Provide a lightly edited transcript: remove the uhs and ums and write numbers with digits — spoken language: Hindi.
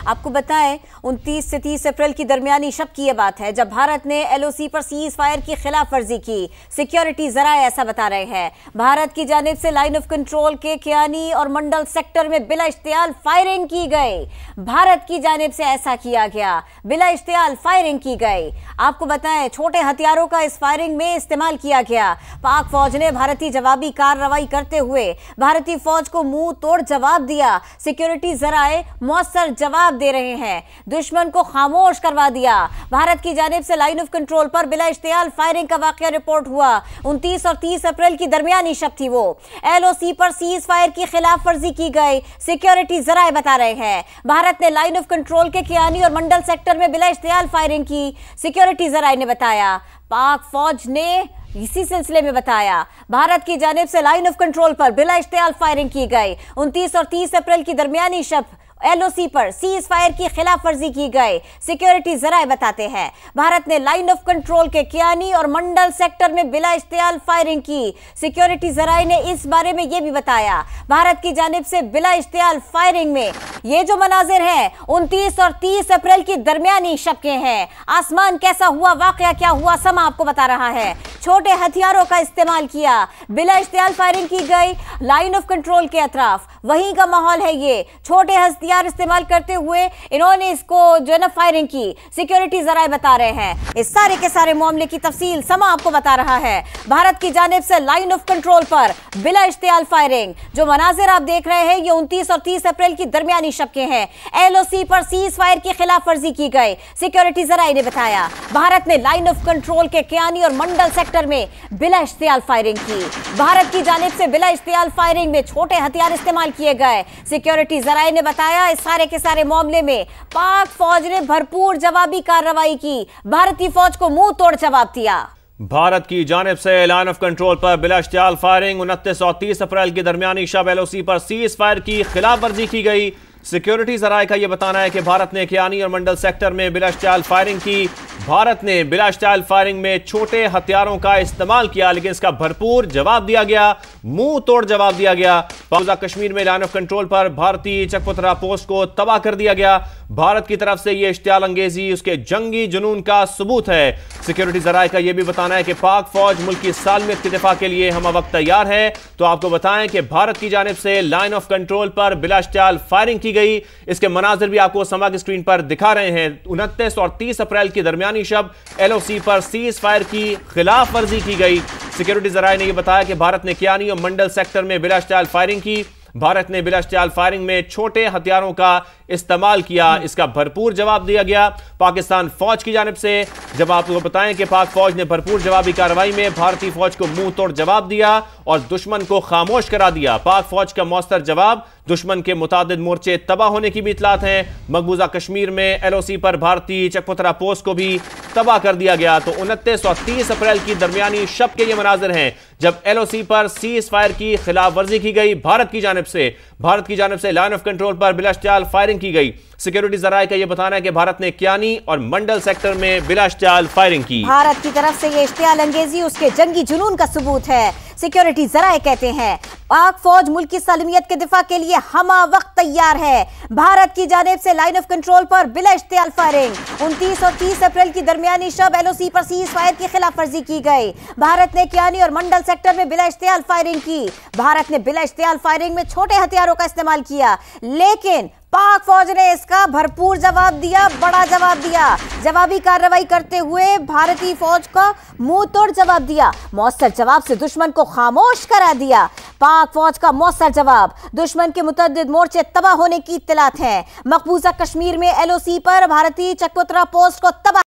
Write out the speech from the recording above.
आपको बताएं 29 से 30 अप्रैल की दरमियानी शब की यह बात है जब भारत ने एलओसी पर सीज फायर की खिलाफ वर्जी की। सिक्योरिटी जराए ऐसा बता रहे हैं। भारत की जानिब से लाइन ऑफ कंट्रोल के कियानी और मंडल सेक्टर में बिला इश्तियाल फायरिंग की गई। भारत की जानिब से ऐसा किया गया, बिला इश्तियाल फायरिंग की गई। आपको बताएं छोटे हथियारों का इस फायरिंग में इस्तेमाल किया गया। पाक फौज ने भारतीय जवाबी कार्रवाई करते हुए भारतीय फौज को मुंह तोड़ जवाब दिया। सिक्योरिटी जराए मौसर जवाब दे रहे हैं, दुश्मन को खामोश करवा दिया। भारत की जानिब से लाइन ऑफ कंट्रोल पर बिला इश्तियाल फायरिंग का वाकया रिपोर्ट हुआ। 29 और 30 अप्रैल की दरमियानी शब थी वो। एलओसी पर सीज फायर की खिलाफ वर्जी की गई। सिक्योरिटी जराए बता रहे हैं भारत ने लाइन ऑफ कंट्रोल के कियानी और मंडल सेक्टर में बिला इश्तियाल फायरिंग की। सिक्योरिटी जराए ने बताया पाक फौज ने इसी सिलसिले में बताया भारत की जानिब से लाइन ऑफ कंट्रोल पर बिला इश्तियाल फायरिंग की गई। 29 और 30 अप्रैल की दरमियानी शब एलओसी पर सीज फायर की खिलाफ वर्जी की गई। सिक्योरिटी जराए बताते हैं भारत ने लाइन ऑफ कंट्रोल के कियानी और मंडल सेक्टर में बिला इश्तियाल फायरिंग की। सिक्योरिटी जराए ने इस बारे में यह भी बताया भारत की जानिब से बिला इश्तियाल फायरिंग में ये जो मनाजिर हैं 29 और 30 अप्रैल की दरमियानी शब के हैं। आसमान कैसा हुआ, वाकया क्या हुआ, समा आपको बता रहा है। छोटे हथियारों का इस्तेमाल किया, बिला इश्तियाल फायरिंग की गई लाइन ऑफ कंट्रोल के अतराफ। वहीं का माहौल है ये, छोटे हथियार इस्तेमाल करते हुए इन्होंने इसको जो है ना फायरिंग की। सिक्योरिटी जराए बता रहे हैं इस सारे के सारे मामले की तफसील समा आपको बता रहा है। भारत की जानिब से लाइन ऑफ कंट्रोल पर बिला इश्तियाल फायरिंग जो मनाजिर आप देख रहे हैं ये 29 और 30 अप्रैल की दरमियानी शब के हैं। एलओसी पर सीज फायर की खिलाफ वर्जी की गई। सिक्योरिटी जराए ने बताया भारत ने लाइन ऑफ कंट्रोल के कियानी और मंडल सेक्टर में बिला इश्तियाल फायरिंग की। भारत की जानिब से बिला इश्तियाल फायरिंग में छोटे हथियार इस्तेमाल किए गए। सिक्योरिटी जराए ने बताया इस सारे के सारे मामले में पाक फौज ने भरपूर जवाबी कार्रवाई की, भारतीय फौज को मुंह तोड़ जवाब दिया। भारत की जानिब से लाइन ऑफ कंट्रोल पर बिला इश्तियाल फायरिंग 29 और 30 अप्रैल की दरमियानी शब एलओसी पर सीज फायर की खिलाफ वर्जी की गई। सिक्योरिटी जराए का यह बताना है कि भारत ने कियानी और मंडल सेक्टर में बिला इश्तियाल फायरिंग की। भारत ने बिला इश्तियाल फायरिंग में छोटे हथियारों का इस्तेमाल किया लेकिन इसका भरपूर जवाब दिया गया, मुंह तोड़ जवाब दिया गया। मकबूजा कश्मीर में लाइन ऑफ कंट्रोल पर भारतीय चकपतरा पोस्ट को तबाह कर दिया गया। भारत की तरफ से यह इश्तियाल अंगेजी उसके जंगी जुनून का सबूत है। सिक्योरिटी जराए का यह भी बताना है कि पाक फौज मुल्क की सालमियत के दिफा के लिए हम वक्त तैयार है। तो आपको बताएं कि भारत की जानिब से लाइन ऑफ कंट्रोल पर बिला इश्तियाल फायरिंग की गई। इसके मनाजिर भी आपको समा की स्क्रीन पर दिखा रहे हैं। 29 और 30 अप्रैल की दरमियानी शब एलओसी पर सीज फायर की खिलाफ वर्जी की गई। सिक्योरिटी जराए ने यह बताया कि भारत ने कियानी और मंडल सेक्टर में बिला इश्तियाल फायरिंग की। भारत ने बिला इश्तियाल फायरिंग में छोटे हथियारों का इस्तेमाल किया, इसका भरपूर जवाब दिया गया। पाकिस्तान फौज की जानिब से जब आपको बताएं कि पाक फौज ने भरपूर जवाबी कार्रवाई में भारतीय फौज को मुंह तोड़ जवाब दिया और दुश्मन को खामोश करा दिया। पाक फौज का मौसर जवाब, दुश्मन के मुतादिद मोर्चे तबाह होने की भी इतलात हैं। मकबूजा कश्मीर में एलओसी पर भारतीय चकपतरा पोस्ट को भी तबाह कर दिया गया। तो 29 और 30 अप्रैल की दरमियानी शब के ये मनाजिर हैं जब एलओसी पर सीज फायर की खिलाफ वर्जी की गई। भारत की जानिब से लाइन ऑफ कंट्रोल पर बिला इश्तियाल फायरिंग की गई। सिक्योरिटी जराए का यह बताना है कि भारत ने कियानी और मंडल सेक्टर में बिला इश्तियाल फायरिंग की। भारत की तरफ से यह इश्तियाल अंगेजी उसके जंगी जुनून का सबूत है। सिक्योरिटी जराए कहते हैं पाक फौज मुल्क की सालमियत के दिफा के लिए हमा वक्त तैयार है। भारत की जानिब से लाइन ऑफ कंट्रोल पर बिला इश्तियाल फायरिंग 29 और 30 अप्रैल की दरमियानी शब एलओसी पर सीज फायर की खिलाफ वर्जी की गई। भारत ने कियानी और मंडल सेक्टर में बिला इश्तियाल फायरिंग की। भारत ने बिला इश्तियाल फायरिंग में छोटे हथियारों का इस्तेमाल किया लेकिन पाक फौज ने इसका भरपूर जवाब दिया, बड़ा जवाब दिया। जवाबी कार्रवाई करते हुए भारतीय फौज का मुंह तोड़ जवाब दिया। मौसर जवाब से दुश्मन को खामोश करा दिया। पाक फौज का मौसर जवाब, दुश्मन के मुतअद्दिद मोर्चे तबाह होने की इत्तलात है। मकबूजा कश्मीर में एलओसी पर भारतीय चकपतरा पोस्ट को तबाह